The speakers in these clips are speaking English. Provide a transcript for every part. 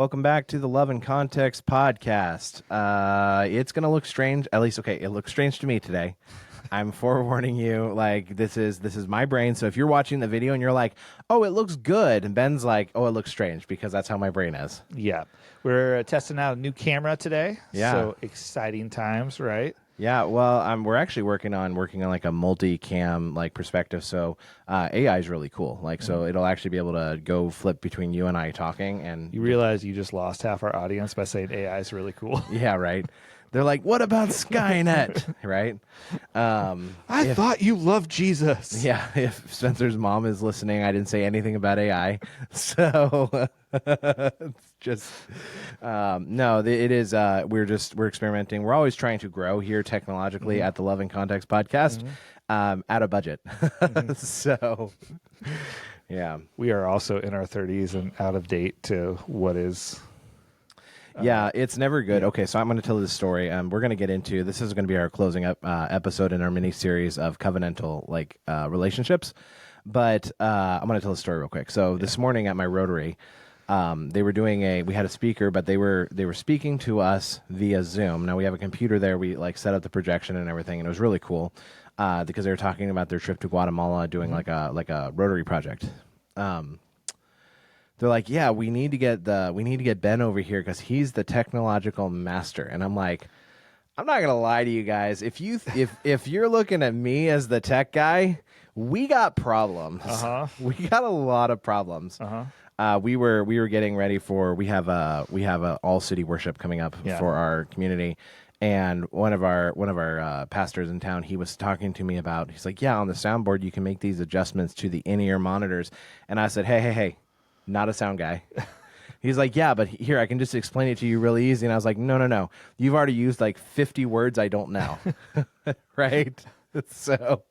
Welcome back to the Love and Context podcast. It's gonna look strange, at least okay. It looks strange to me today. I'm forewarning you. Like this is my brain. So if you're watching the video and you're like, "Oh, it looks good," and Ben's like, "Oh, it looks strange," because that's how my brain is. Yeah. We're testing out a new camera today. Yeah. So exciting times, right? Yeah. Well, we're actually working on like a multi-cam like perspective. So AI is really cool. Like, so it'll actually be able to go flip between you and I talking. And You realize you just lost half our audience by saying AI is really cool. yeah, right. They're like, "What about Skynet?" Right? I thought you loved Jesus. Yeah, if Spencer's mom is listening, I didn't say anything about AI. So it's just no, it is we're experimenting. We're always trying to grow here technologically at the Love and Context podcast at a budget. So yeah. We are also in our 30s and out of date to what is. Yeah, it's never good. Okay, so I'm going to tell this story. We're going to get into this is going to be our closing up episode in our mini series of covenantal relationships. But I'm going to tell the story real quick. So this morning at my Rotary, they were doing we had a speaker, but they were speaking to us via Zoom. Now we have a computer there. We set up the projection and everything, and it was really cool because they were talking about their trip to Guatemala, doing like a Rotary project. They're like, yeah, we need to get Ben over here because he's the technological master. And I'm like, I'm not gonna lie to you guys. If you're looking at me as the tech guy, we got problems. We got a lot of problems. We were getting ready for we have a all city worship coming up for our community. And one of our pastors in town, he was talking to me about. He's like, yeah, on the soundboard you can make these adjustments to the in-ear monitors. And I said, hey. Not a sound guy. He's like, yeah, but here, I can just explain it to you really easy. And I was like, no. You've already used like 50 words I don't know. Right? So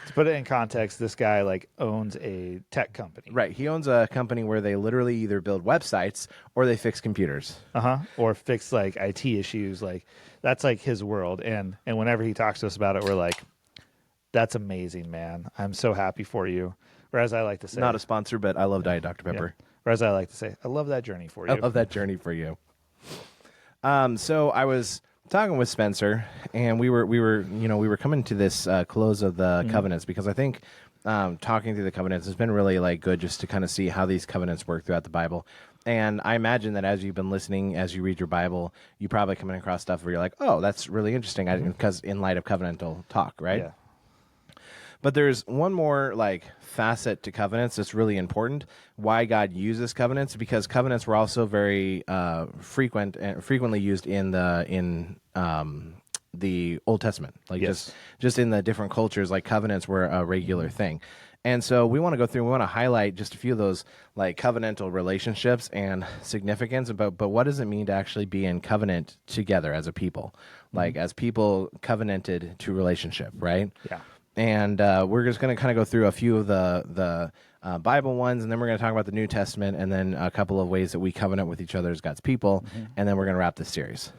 To put it in context, this guy owns a tech company. right. He owns a company where they literally either build websites or they fix computers. Or fix IT issues. That's his world. And whenever he talks to us about it, we're like, that's amazing, man. I'm so happy for you. Or as I like to say. Not a sponsor, but I love Diet Dr. Pepper. Yeah. Or as I like to say, I love that journey for you. I love that journey for you. So I was talking with Spencer, and we were coming to this close of the covenants, because I think talking through the covenants has been really good just to kind of see how these covenants work throughout the Bible. And I imagine that as you've been listening, as you read your Bible, you probably coming across stuff where you're like, oh, that's really interesting, because in light of covenantal talk, right? Yeah. But there's one more facet to covenants that's really important. Why God uses covenants, because covenants were also very frequently used in the Old Testament. Just in the different cultures, covenants were a regular thing. And so we want to go through and we want to highlight just a few of those covenantal relationships and significance about, but what does it mean to actually be in covenant together as a people? As people covenanted to relationship, right? Yeah. And we're just going to kind of go through a few of the Bible ones, and then we're going to talk about the New Testament, and then a couple of ways that we covenant with each other as God's people, and then we're going to wrap this series.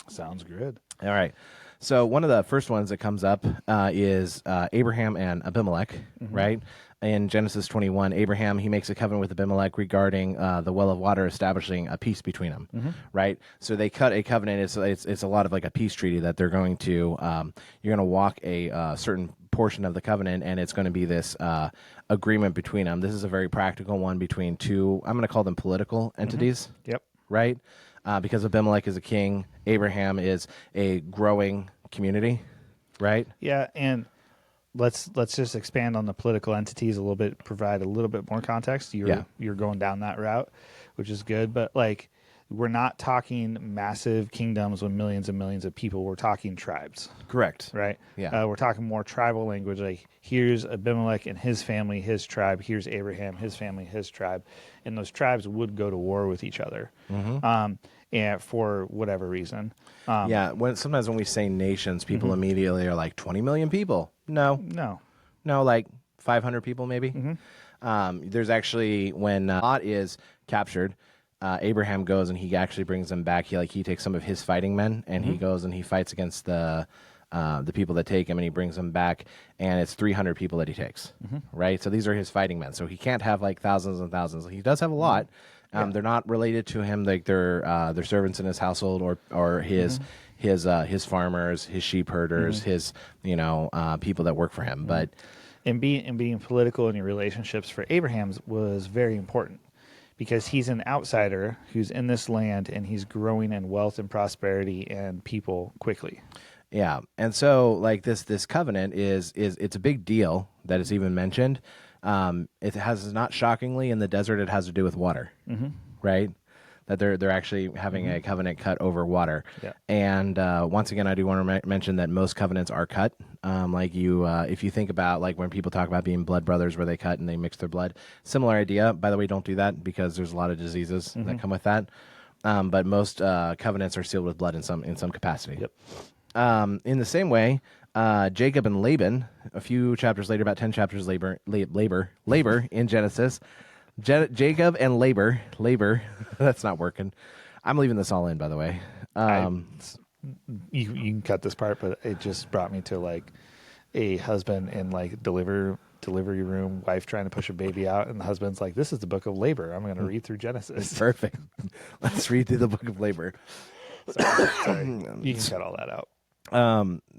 Sounds good. All right. So one of the first ones that comes up is Abraham and Abimelech, right? In Genesis 21, Abraham, he makes a covenant with Abimelech regarding the well of water, establishing a peace between them, right? So they cut a covenant. It's a lot of a peace treaty that they're going to, you're going to walk a certain portion of the covenant, and it's going to be this agreement between them. This is a very practical one between two, I'm going to call them political entities. Yep. Right? Because Abimelech is a king, Abraham is a growing community, right? Yeah, and let's just expand on the political entities a little bit, provide a little bit more context. You're going down that route, which is good, but we're not talking massive kingdoms with millions and millions of people. We're talking tribes. Correct. Right? Yeah. We're talking more tribal language. Here's Abimelech and his family, his tribe. Here's Abraham, his family, his tribe. And those tribes would go to war with each other. And for whatever reason. Sometimes when we say nations, people immediately are like 20 million people. No, 500 people maybe. There's actually, when Lot is captured, Abraham goes and he actually brings them back. He takes some of his fighting men and he goes and he fights against the people that take him, and he brings them back, and it's 300 people that he takes, right? So these are his fighting men. So he can't have thousands and thousands. He does have a lot, They're not related to him, like they're servants in his household or his farmers, his sheep herders, his people that work for him. But and being political in your relationships for Abraham's was very important, because he's an outsider who's in this land and he's growing in wealth and prosperity and people quickly. Yeah, and so like this covenant is it's a big deal that it's even mentioned. It has, not shockingly, in the desert, it has to do with water, right? That they're actually having a covenant cut over water. Yeah. And once again, I do want to mention that most covenants are cut. If you think about like when people talk about being blood brothers, where they cut and they mix their blood, similar idea. By the way, don't do that, because there's a lot of diseases that come with that. But most covenants are sealed with blood in some capacity. Yep. In the same way, Jacob and Laban, a few chapters later, about 10 chapters labor in Genesis. Jacob and labor, that's not working. I'm leaving this all in, by the way. You can cut this part, but it just brought me to like a husband in like delivery room, wife trying to push a baby out, and the husband's like, "This is the book of labor. I'm going to read through Genesis." Perfect. Let's read through the book of labor. Sorry. You can cut all that out.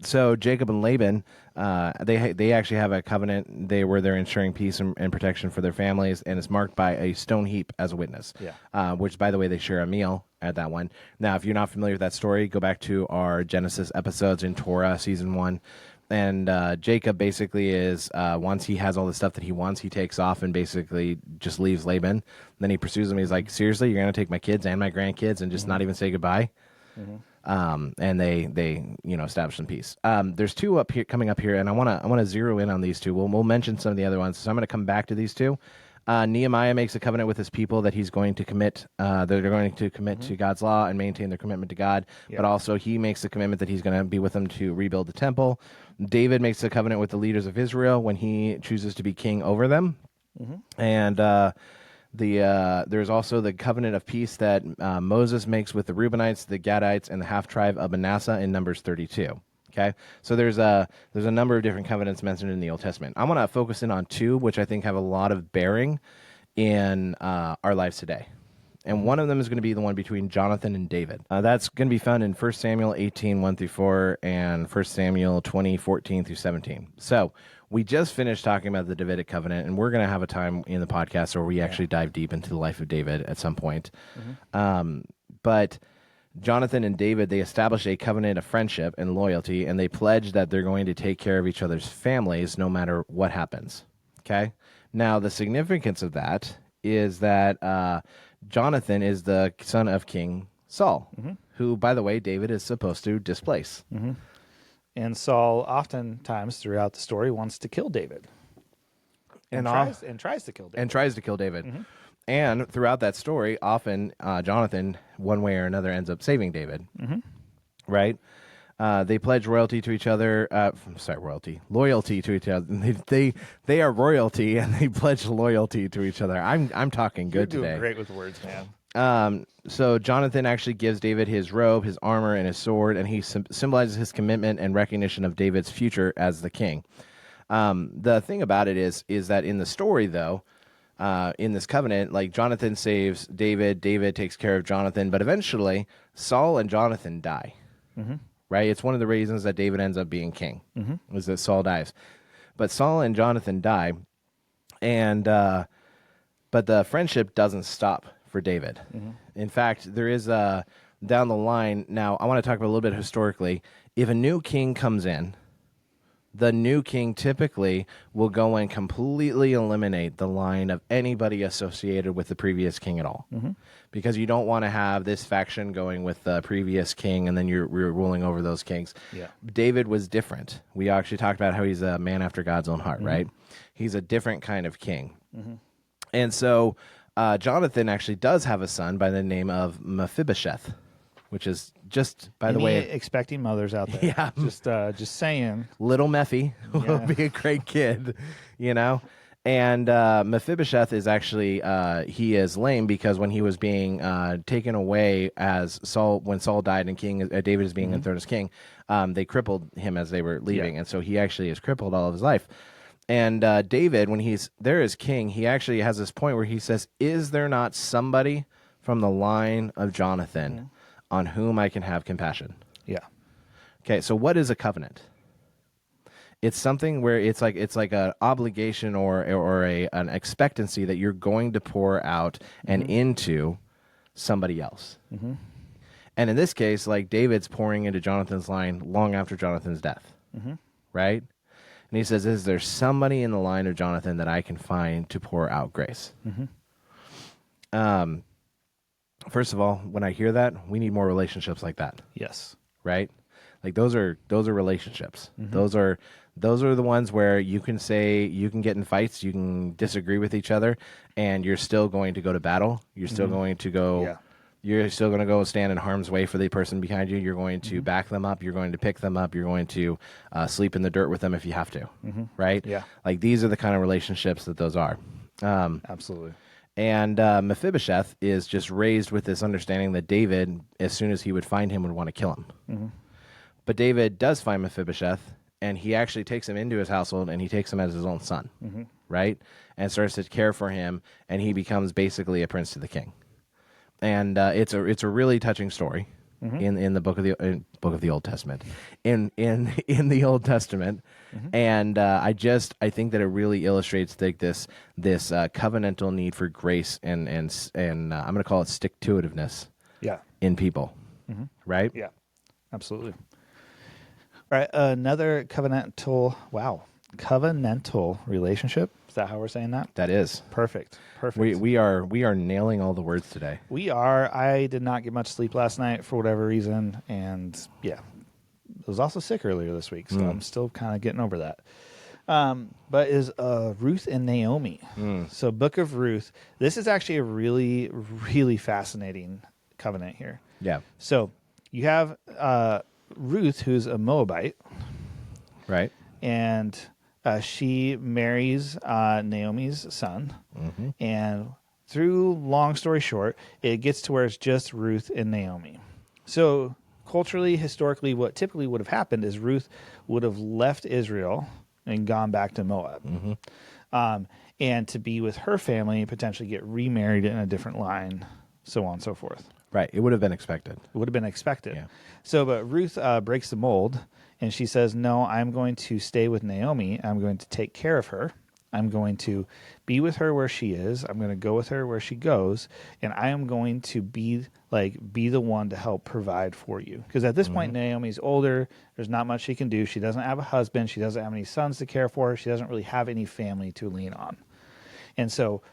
So Jacob and Laban, they actually have a covenant. They're ensuring peace and protection for their families, and it's marked by a stone heap as a witness. Yeah. Which, by the way, they share a meal at that one. Now, if you're not familiar with that story, go back to our Genesis episodes in Torah season 1. And Jacob basically is once he has all the stuff that he wants, he takes off and basically just leaves Laban. Then he pursues him. He's like, "Seriously, you're going to take my kids and my grandkids and just not even say goodbye?" And they establish some peace. There's two coming up here, and I want to zero in on these two. We'll mention some of the other ones, so I'm going to come back to these two. Nehemiah makes a covenant with his people that he's going to commit. They're going to commit to God's law and maintain their commitment to God. Yep. But also, he makes a commitment that he's going to be with them to rebuild the temple. David makes a covenant with the leaders of Israel when he chooses to be king over them. And there's also the covenant of peace that Moses makes with the Reubenites, the Gadites, and the half tribe of Manasseh in Numbers 32. Okay, so there's a number of different covenants mentioned in the Old Testament. I want to focus in on two, which I think have a lot of bearing in our lives today. And one of them is going to be the one between Jonathan and David. That's going to be found in 1 Samuel 18, 1-4, and 1 Samuel 20, 14-17. So we just finished talking about the Davidic covenant, and we're going to have a time in the podcast where we actually dive deep into the life of David at some point. But Jonathan and David, they establish a covenant of friendship and loyalty, and they pledge that they're going to take care of each other's families no matter what happens. Okay? Now, the significance of that is that Jonathan is the son of King Saul, who, by the way, David is supposed to displace. And Saul, oftentimes throughout the story, wants to kill David, and tries to kill David. And throughout that story, often Jonathan, one way or another, ends up saving David. Right? They pledge loyalty to each other. Loyalty to each other. They are royalty, and they pledge loyalty to each other. I'm talking good You're doing today. great with words, man. So Jonathan actually gives David his robe, his armor, and his sword, and he symbolizes his commitment and recognition of David's future as the king. The thing about it is that in the story, though, in this covenant, like Jonathan saves David, David takes care of Jonathan, but eventually Saul and Jonathan die. Right? It's one of the reasons that David ends up being king, is that Saul dies. But Saul and Jonathan die, and but the friendship doesn't stop for David. In fact, there is down the line. Now, I want to talk about a little bit historically. If a new king comes in, the new king typically will go and completely eliminate the line of anybody associated with the previous king at all. Because you don't want to have this faction going with the previous king and then you're ruling over those kings. Yeah. David was different. We actually talked about how he's a man after God's own heart, right? He's a different kind of king. And so Jonathan actually does have a son by the name of Mephibosheth, which is just, by the way, expecting mothers out there. Yeah. Just saying. Little Mephi will be a great kid, you know? And Mephibosheth is actually, he is lame because when he was being taken away as Saul, when Saul died and David is being enthroned as king, they crippled him as they were leaving. And so he actually is crippled all of his life. And David, when he's there as king, he actually has this point where he says, "Is there not somebody from the line of Jonathan on whom I can have compassion?" Yeah. Okay, so what is a covenant? It's something where it's like an obligation or an expectancy that you're going to pour out and into somebody else. And in this case, like David's pouring into Jonathan's line long after Jonathan's death, right? And he says, "Is there somebody in the line of Jonathan that I can find to pour out grace?" First of all, when I hear that, we need more relationships like that. Yes. Right? Like those are relationships. Those are the ones where you can get in fights, you can disagree with each other, and you're still going to go to battle. You're still going to go. Yeah. You're still going to go stand in harm's way for the person behind you. You're going to back them up. You're going to pick them up. You're going to sleep in the dirt with them if you have to. Right? Yeah. Like these are the kind of relationships that those are. Absolutely. And Mephibosheth is just raised with this understanding that David, as soon as he would find him, would want to kill him. But David does find Mephibosheth, and he actually takes him into his household, and he takes him as his own son, right? And starts to care for him, and he becomes basically a prince to the king. And it's a really touching story in the book of the Old Testament, in the Old Testament. And I think that it really illustrates like this covenantal need for grace and I'm going to call it stick-to-itiveness. Yeah. In people, right? Yeah. Absolutely. All right. Another covenantal relationship. Is that how we're saying that? That is Perfect. we are nailing all the words today. We are. I did not get much sleep last night for whatever reason, and yeah, I was also sick earlier this week, so I'm still kind of getting over that. But is Ruth and Naomi. So Book of Ruth. This is actually a really, really fascinating covenant here. Yeah. So you have Ruth, who's a Moabite, Right. and she marries Naomi's son. And through long story short, it gets to where it's just Ruth and Naomi. So culturally, historically, what typically would have happened is Ruth would have left Israel and gone back to Moab. And to be with her family, potentially get remarried in a different line, so on and so forth. Right. It would have been expected. It would have been expected. Yeah. So, but Ruth breaks the mold, and she says, "No, I'm going to stay with Naomi. I'm going to take care of her. I'm going to be with her where she is. I'm going to go with her where she goes, and I am going to be the one to help provide for you." Because at this point, Naomi's older. There's not much she can do. She doesn't have a husband. She doesn't have any sons to care for. She doesn't really have any family to lean on. And so,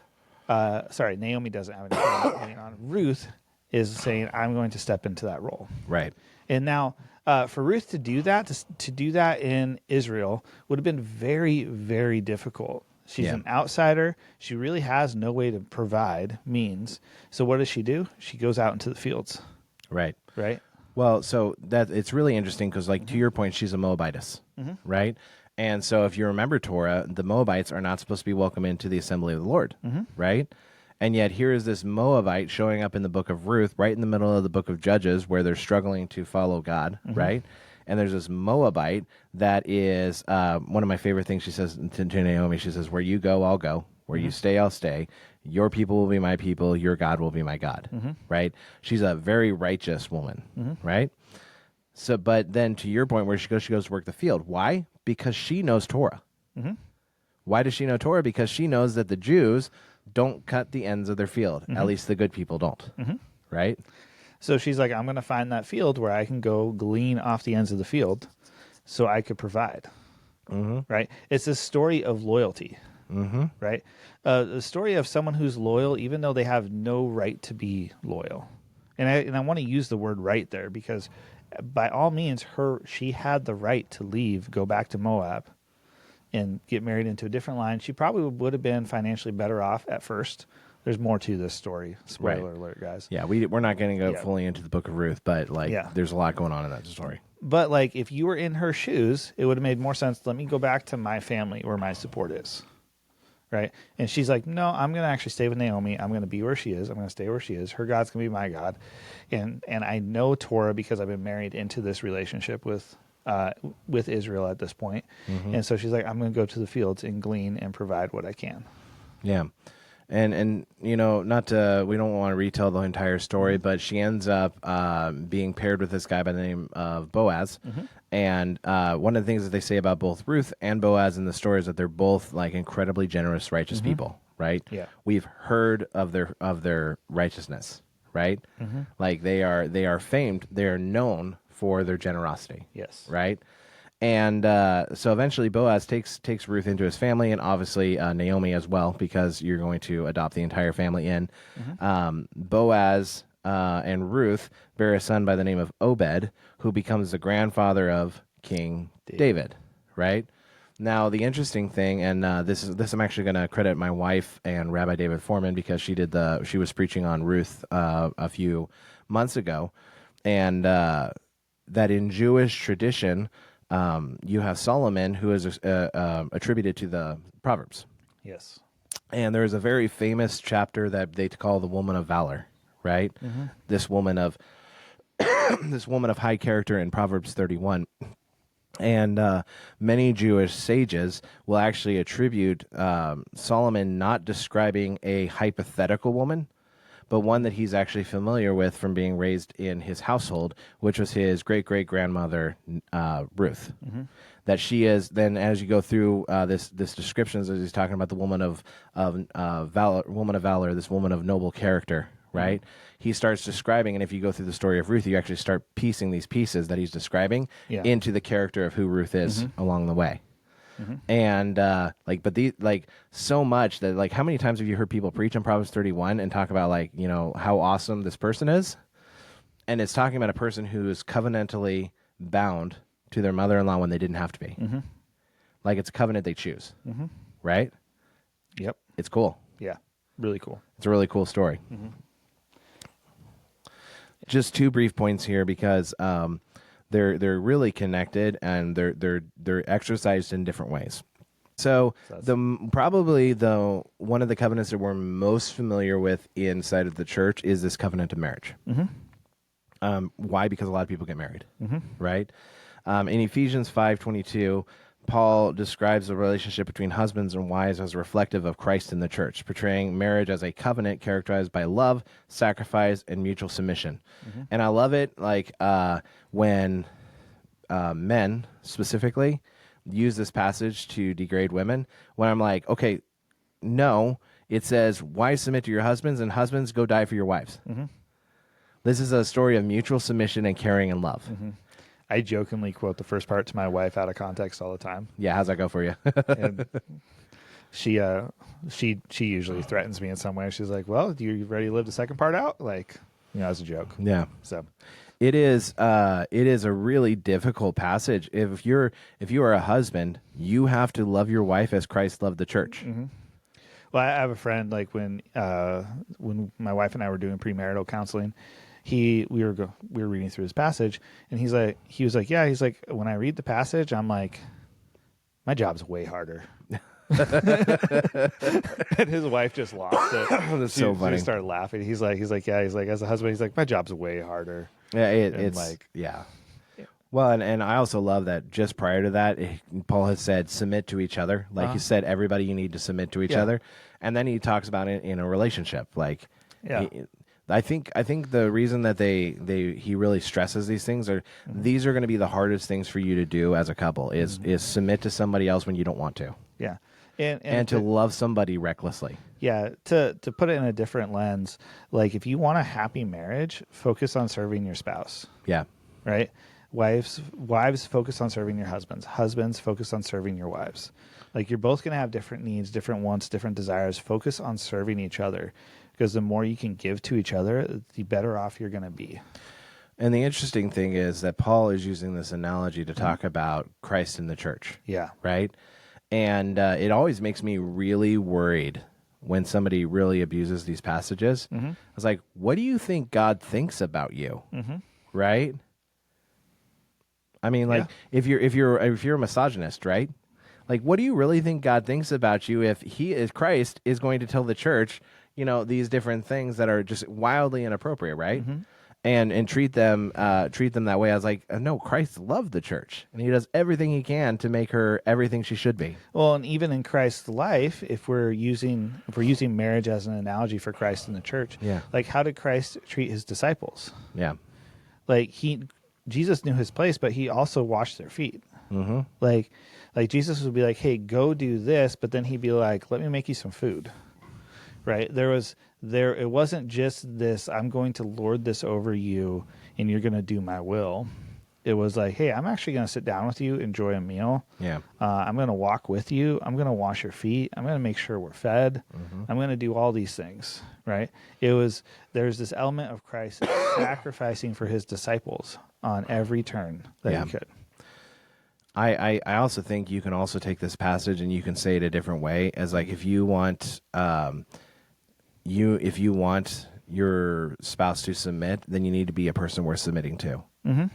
Naomi doesn't have any family to lean on. Ruth is saying, "I'm going to step into that role." Right. And now, for Ruth to do that, to do that in Israel would have been very, very difficult. She's an outsider. She really has no way to provide means. So what does she do? She goes out into the fields. Right. Right? Well, so that it's really interesting because, like, to your point, she's a Moabitess, right? And so if you remember Torah, the Moabites are not supposed to be welcome into the assembly of the Lord, right? And yet here is this Moabite showing up in the book of Ruth, right in the middle of the book of Judges, where they're struggling to follow God, right? And there's this Moabite that is one of my favorite things she says to Naomi. She says, "Where you go, I'll go. Where you stay, I'll stay. Your people will be my people. Your God will be my God," right? She's a very righteous woman, right? So, but then to your point where she goes to work the field. Why? Because she knows Torah. Why does she know Torah? Because she knows that the Jews don't cut the ends of their field. At least the good people don't, right? So she's like, "I'm going to find that field where I can go glean off the ends of the field so I could provide." Right? It's a story of loyalty, right? The story of someone who's loyal, even though they have no right to be loyal. And I want to use the word right there because by all means, she had the right to leave, go back to Moab, and get married into a different line. She probably would have been financially better off at first. There's more to this story. Spoiler alert, guys. Yeah, we're not going to go fully into the book of Ruth, but there's a lot going on in that story. But like, if you were in her shoes, it would have made more sense. Let me go back to my family where my support is, right? And she's like, "No, I'm going to actually stay with Naomi. I'm going to be where she is. I'm going to stay where she is. Her God's going to be my God, and I know Torah because I've been married into this relationship with with Israel at this point. And so she's like, I'm going to go to the fields and glean and provide what I can. Yeah. And not to, we don't want to retell the entire story, but she ends up being paired with this guy by the name of Boaz. And one of the things that they say about both Ruth and Boaz in the story is that they're both like incredibly generous, righteous people, right? Yeah. We've heard of their righteousness, right? Like they are famed, they are known for their generosity. Yes. Right? And so eventually Boaz takes Ruth into his family, and obviously Naomi as well, because you're going to adopt the entire family in. Boaz and Ruth bear a son by the name of Obed, who becomes the grandfather of King David. Right? Now, the interesting thing, and this I'm actually going to credit my wife and Rabbi David Foreman, because she was preaching on Ruth a few months ago, and that in Jewish tradition, you have Solomon, who is attributed to the Proverbs. Yes. And there is a very famous chapter that they call the woman of valor, right? This woman of high character in Proverbs 31. And many Jewish sages will actually attribute Solomon not describing a hypothetical woman, but one that he's actually familiar with from being raised in his household, which was his great-great-grandmother, Ruth. That she is, then as you go through this descriptions, as he's talking about the woman of valor, this woman of noble character, right? He starts describing, and if you go through the story of Ruth, you actually start piecing these pieces that he's describing into the character of who Ruth is along the way. And so much that, like, how many times have you heard people preach on Proverbs 31 and talk about, like, how awesome this person is? And it's talking about a person who is covenantally bound to their mother-in-law when they didn't have to be. Like, it's a covenant they choose, right? Yep. It's cool. Yeah. Really cool. It's a really cool story. Just two brief points here, because they're really connected, and they're exercised in different ways. So probably one of the covenants that we're most familiar with inside of the church is this covenant of marriage. Why? Because a lot of people get married, right? In Ephesians 5:22, Paul describes the relationship between husbands and wives as reflective of Christ in the church, portraying marriage as a covenant characterized by love, sacrifice, and mutual submission. And I love it, like, when men specifically use this passage to degrade women, when I'm like, okay, no, it says, wives submit to your husbands, and husbands go die for your wives. This is a story of mutual submission and caring and love. I jokingly quote the first part to my wife out of context all the time. Yeah, how's that go for you? And she usually threatens me in some way. She's like, "Well, do you ready to live the second part out?" Like, as a joke. Yeah. So it is a really difficult passage. If you are a husband, you have to love your wife as Christ loved the church. Well, I have a friend, like, when my wife and I were doing premarital counseling, we were reading through this passage, and he was like, when I read the passage, I'm like, my job's way harder. And his wife just lost it. That's so funny. She started laughing. He's like, as a husband, he's like, my job's way harder. Yeah, it's like, yeah. Well, and I also love that just prior to that, Paul has said, submit to each other. Like he said, everybody, you need to submit to each other. And then he talks about it in a relationship. Like, I think the reason that he really stresses these things are these are going to be the hardest things for you to do as a couple is submit to somebody else when you don't want to. Yeah. And to love somebody recklessly. Yeah, to put it in a different lens, like, if you want a happy marriage, focus on serving your spouse. Yeah. Right? Wives focus on serving your husbands. Husbands focus on serving your wives. Like, you're both going to have different needs, different wants, different desires. Focus on serving each other, because the more you can give to each other, the better off you're going to be. And the interesting thing is that Paul is using this analogy to talk about Christ in the church. Yeah. Right? And it always makes me really worried when somebody really abuses these passages. I was like, what do you think God thinks about you? Right? I mean, like, if you're a misogynist, right? Like, what do you really think God thinks about you if Christ is going to tell the church, these different things that are just wildly inappropriate, right? and treat them that way. I was like, no, Christ loved the church, and he does everything he can to make her everything she should be. Well, and even in Christ's life, if we're using marriage as an analogy for Christ and the church, Yeah. like how did Christ treat his disciples? Yeah. Like Jesus knew his place, but he also washed their feet. Mm-hmm. Like Jesus would be like, "Hey, go do this," but then he'd be like, "Let me make you some food." Right? It wasn't just this, I'm going to lord this over you and you're going to do my will. It was like, hey, I'm actually going to sit down with you, enjoy a meal. Yeah. I'm going to walk with you. I'm going to wash your feet. I'm going to make sure we're fed. Mm-hmm. I'm going to do all these things, right? There's this element of Christ sacrificing for his disciples on every turn that he could. I also think you can also take this passage and you can say it a different way as like, if you want your spouse to submit, then you need to be a person worth submitting to. Mm-hmm.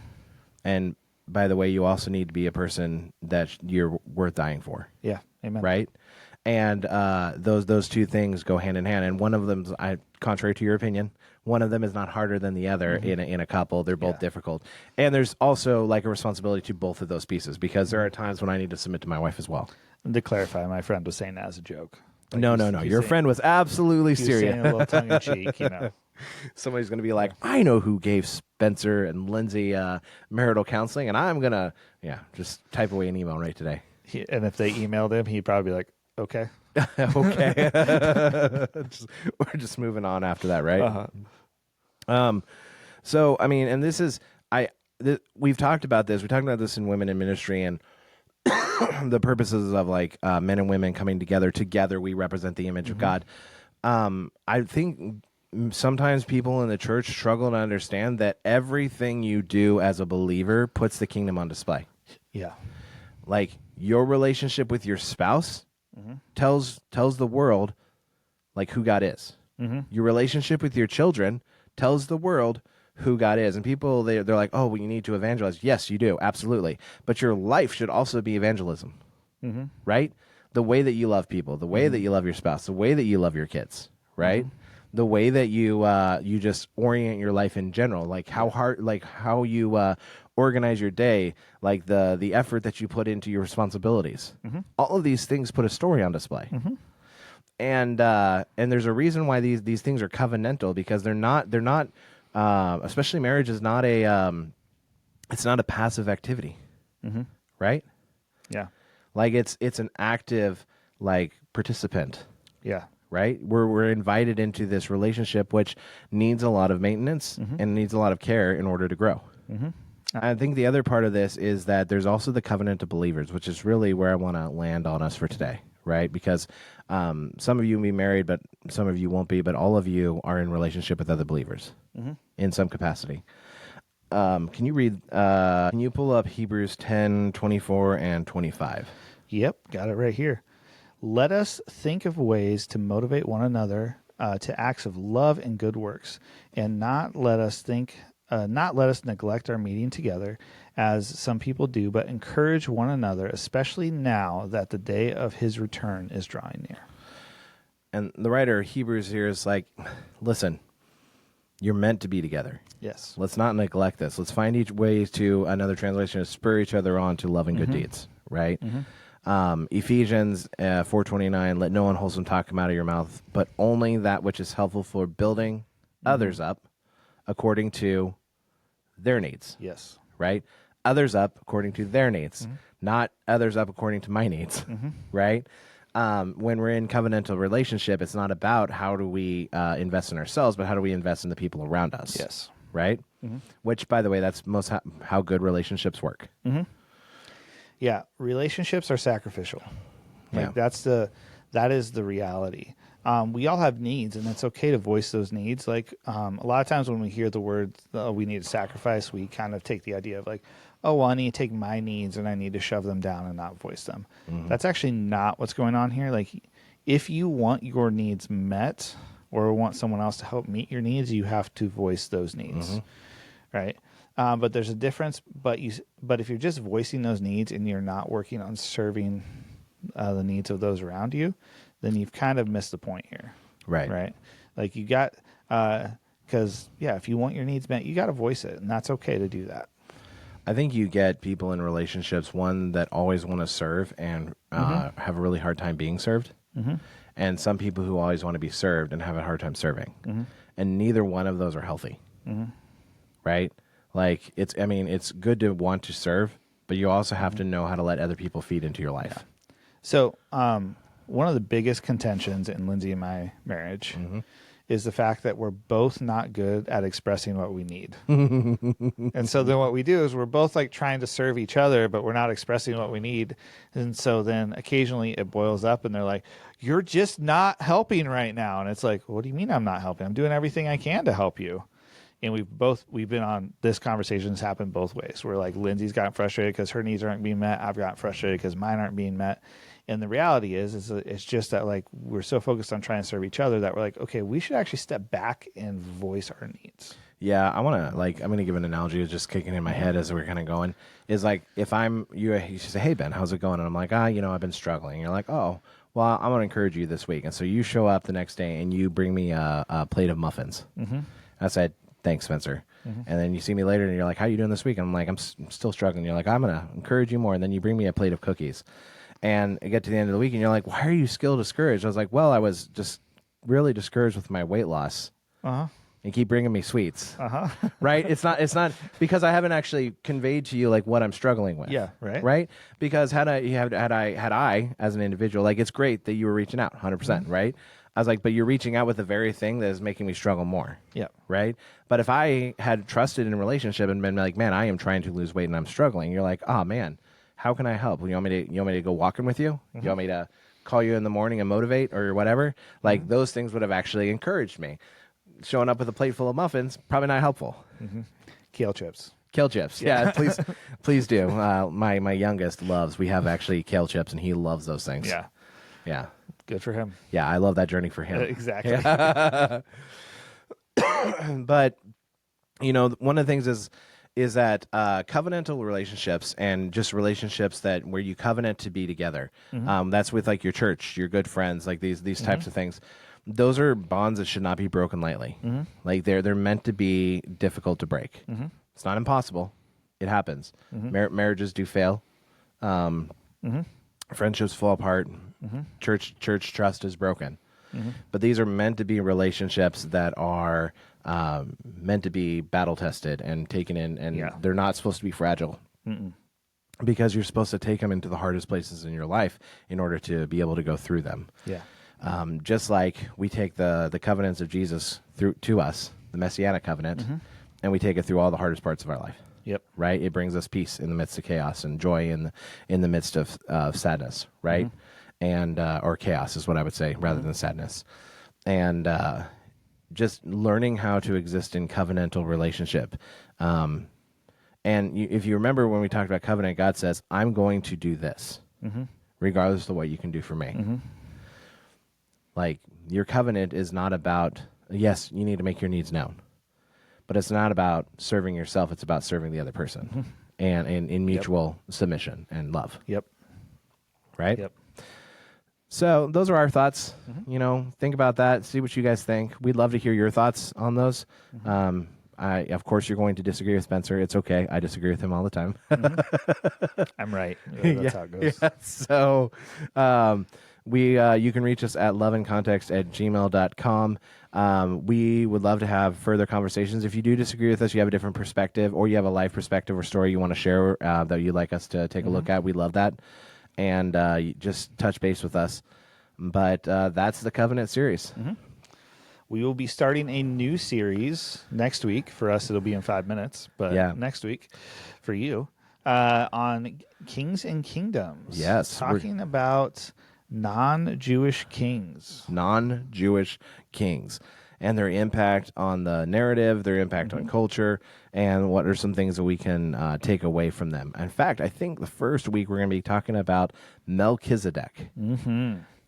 And by the way, you also need to be a person that you're worth dying for. Yeah. Amen. Right? And those two things go hand in hand. And one of them, contrary to your opinion, one of them is not harder than the other in a couple. They're both difficult. And there's also like a responsibility to both of those pieces, because there are times when I need to submit to my wife as well. And to clarify, my friend was saying that as a joke. Like No. Your friend was absolutely he was serious. saying a little tongue in cheek, you know. Somebody's going to be like, I know who gave Spencer and Lindsay marital counseling, and I'm going to, just type away an email right today. And if they emailed him, he'd probably be like, okay. Okay. We're just moving on after that, right? Uh-huh. So, I mean, and this is, we've talked about this. We talked about this in Women in Ministry, and the purposes of like men and women coming together, we represent the image of God. I think sometimes people in the church struggle to understand that everything you do as a believer puts the kingdom on display. Yeah. Like your relationship with your spouse tells the world like who God is. Your relationship with your children tells the world who God is. And people, they're like, oh, well, you need to evangelize. Yes, you do. Absolutely. But your life should also be evangelism, right? The way that you love people, the way that you love your spouse, the way that you love your kids, right? The way that you just orient your life in general, like how you organize your day, like the effort that you put into your responsibilities. All of these things put a story on display. And there's a reason why these things are covenantal, because they're not especially marriage is not it's not a passive activity, right? Yeah. Like it's an active like participant. Yeah. Right? We're invited into this relationship, which needs a lot of maintenance and needs a lot of care in order to grow. I think the other part of this is that there's also the covenant of believers, which is really where I want to land on us for today, right? Because some of you will be married, but some of you won't be, but all of you are in relationship with other believers in some capacity. Can you pull up Hebrews 10:24 and 25? Yep. Got it right here. Let us think of ways to motivate one another to acts of love and good works, and not let us neglect our meeting together, as some people do, but encourage one another, especially now that the day of his return is drawing near. And the writer of Hebrews here is like, listen, you're meant to be together. Yes. Let's not neglect this. Let's find each ways to, another translation, to spur each other on to love and good deeds, right? Ephesians 4:29, let no unwholesome talk come out of your mouth, but only that which is helpful for building others up according to their needs. Yes. Right? Others up according to their needs, not others up according to my needs, right? When we're in covenantal relationship, it's not about how do we invest in ourselves, but how do we invest in the people around us. Yes. Right? Which, by the way, that's most how good relationships work. Yeah, relationships are sacrificial. Like that is the reality. We all have needs, and it's okay to voice those needs. Like a lot of times when we hear the word we need to sacrifice, we kind of take the idea of like, oh, well, I need to take my needs and I need to shove them down and not voice them. That's actually not what's going on here. Like if you want your needs met or want someone else to help meet your needs, you have to voice those needs, right? But there's a difference. But if you're just voicing those needs and you're not working on serving the needs of those around you, then you've kind of missed the point here. Right. Right. Like you got Because, yeah, if you want your needs met, you got to voice it, and that's okay to do that. I think you get people in relationships, one that always want to serve and have a really hard time being served, and some people who always want to be served and have a hard time serving. And neither one of those are healthy, right? Like, it's good to want to serve, but you also have to know how to let other people feed into your life. Yeah. So one of the biggest contentions in Lindsay and my marriage is the fact that we're both not good at expressing what we need. And so then what we do is we're both like trying to serve each other, but we're not expressing what we need. And so then occasionally it boils up and they're like, you're just not helping right now. And it's like, what do you mean I'm not helping? I'm doing everything I can to help you. And we've been on this conversation's happened both ways. Where like Lindsay's gotten frustrated because her needs aren't being met. I've gotten frustrated because mine aren't being met. And the reality is it's just that like we're so focused on trying to serve each other that we're like, okay, we should actually step back and voice our needs. Yeah, I'm gonna give an analogy. It's just kicking in my head as we're kind of going. Is like if you say, hey Ben, how's it going? And I'm like, I've been struggling. And you're like, oh, well, I'm gonna encourage you this week. And so you show up the next day and you bring me a plate of muffins. I said, thanks, Spencer. And then you see me later and you're like, how you doing this week? And I'm like, I'm still struggling. You're like, I'm going to encourage you more. And then you bring me a plate of cookies. And I get to the end of the week and you're like, why are you still discouraged? I was like, well, I was just really discouraged with my weight loss. And keep bringing me sweets. Right? It's not because I haven't actually conveyed to you like what I'm struggling with. Yeah, right. Right? Because had I as an individual, like it's great that you were reaching out 100%, right? I was like, but you're reaching out with the very thing that is making me struggle more. Yeah. Right? But if I had trusted in a relationship and been like, man, I am trying to lose weight and I'm struggling, you're like, oh man, how can I help? You want me to go walking with you? You want me to call you in the morning and motivate or whatever? Like those things would have actually encouraged me. Showing up with a plate full of muffins, probably not helpful. Kale chips. Kale chips. Yeah, please do. My youngest we have actually kale chips and he loves those things. Yeah. Yeah. Good for him. Yeah, I love that journey for him. Exactly. But, one of the things is that covenantal relationships and just relationships that where you covenant to be together, that's with like your church, your good friends, like these types of things. Those are bonds that should not be broken lightly. Like they're meant to be difficult to break. It's not impossible. It happens. Marriages do fail. Friendships fall apart. Church trust is broken. But these are meant to be relationships that are meant to be battle tested and taken in, and they're not supposed to be fragile. Because you're supposed to take them into the hardest places in your life in order to be able to go through them. Yeah. Just like we take the covenants of Jesus through to us, the Messianic covenant, and we take it through all the hardest parts of our life. Yep. Right? It brings us peace in the midst of chaos and joy in the midst of sadness, right? And or chaos is what I would say rather than sadness. And just learning how to exist in covenantal relationship. And if you remember when we talked about covenant, God says, I'm going to do this, regardless of what you can do for me. Like, your covenant is not about, yes, you need to make your needs known, but it's not about serving yourself. It's about serving the other person and in mutual submission and love. Yep. Right? Yep. So those are our thoughts. Think about that. See what you guys think. We'd love to hear your thoughts on those. Of course, you're going to disagree with Spencer. It's okay. I disagree with him all the time. I'm right. That's how it goes. Yeah. So you can reach us at loveandcontext@gmail.com. We would love to have further conversations. If you do disagree with us, you have a different perspective, or you have a life perspective or story you want to share that you'd like us to take a look at, we love that. And you just touch base with us. But that's the Covenant series. We will be starting a new series next week. For us, it'll be in 5 minutes. But next week, for you, on Kings and Kingdoms. Yes. Talking about non-Jewish kings. Non-Jewish kings. And their impact on the narrative, their impact on culture, and what are some things that we can take away from them. In fact, I think the first week we're going to be talking about Melchizedek.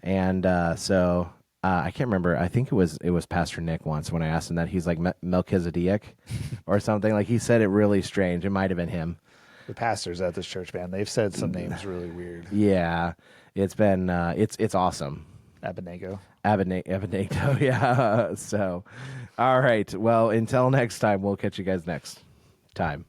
And so I can't remember. I think it was Pastor Nick once when I asked him that. He's like Melchizedek or something. Like he said it really strange. It might have been him. The pastors at this church, man, they've said some names really weird. Yeah, it's been it's awesome. Abednego, yeah. So All right. Well, until next time, we'll catch you guys next time.